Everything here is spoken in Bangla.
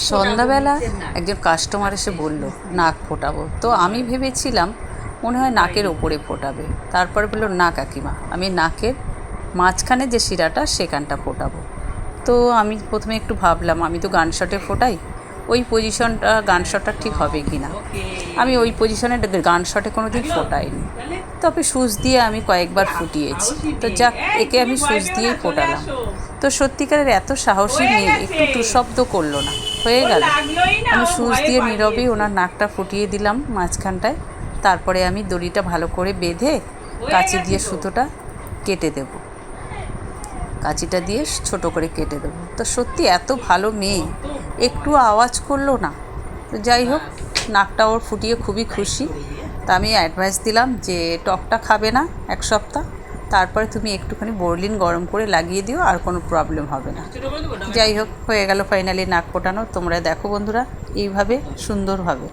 সন্ধ্যাবেলা একজন কাস্টমার এসে বলল নাক ফোটাবো। তো আমি ভেবেছিলাম মনে হয় নাকের ওপরে ফোটাবে। তারপরে বললো না কাকিমা, আমি নাকের মাঝখানে যে শিরাটা সেখানটা ফোটাবো। তো আমি প্রথমে একটু ভাবলাম, আমি তো গান শটে ফোটাই, ওই পজিশনটা গান শটটা ঠিক হবে কি না। আমি ওই পজিশনে গান শটে কোনো দিন ফোটাইনি, তবে সুচ দিয়ে আমি কয়েকবার ফুটিয়েছি। তো যাক, একে আমি সুচ দিয়েই ফোটালাম। তো সত্যিকারের এত সাহসী মেয়ে একটু টুশব্দ করলো না, হয়ে গেল। আমি সুচ দিয়ে নীরবেই ওনার নাকটা ফুটিয়ে দিলাম মাঝখানটায়। তারপরে আমি দড়িটা ভালো করে বেঁধে কাঁচি দিয়ে সুতোটা কেটে দেবো, কাঁচিটা দিয়ে ছোট করে কেটে দেবো। তো সত্যি এত ভালো মেয়ে, একটু আওয়াজ করলো না। তো যাই হোক, নাকটা ওর ফুটিয়ে খুবই খুশি। তা আমি অ্যাডভাইস দিলাম যে টকটা খাবে না 1 সপ্তাহ, তারপরে তুমি একটুখানি বোরলিন গরম করে লাগিয়ে দিও, আর কোনো প্রবলেম হবে না। যাই হোক, হয়ে গেল ফাইনালি নাক ফোটানো। তোমরা দেখো বন্ধুরা, এইভাবে সুন্দরভাবে।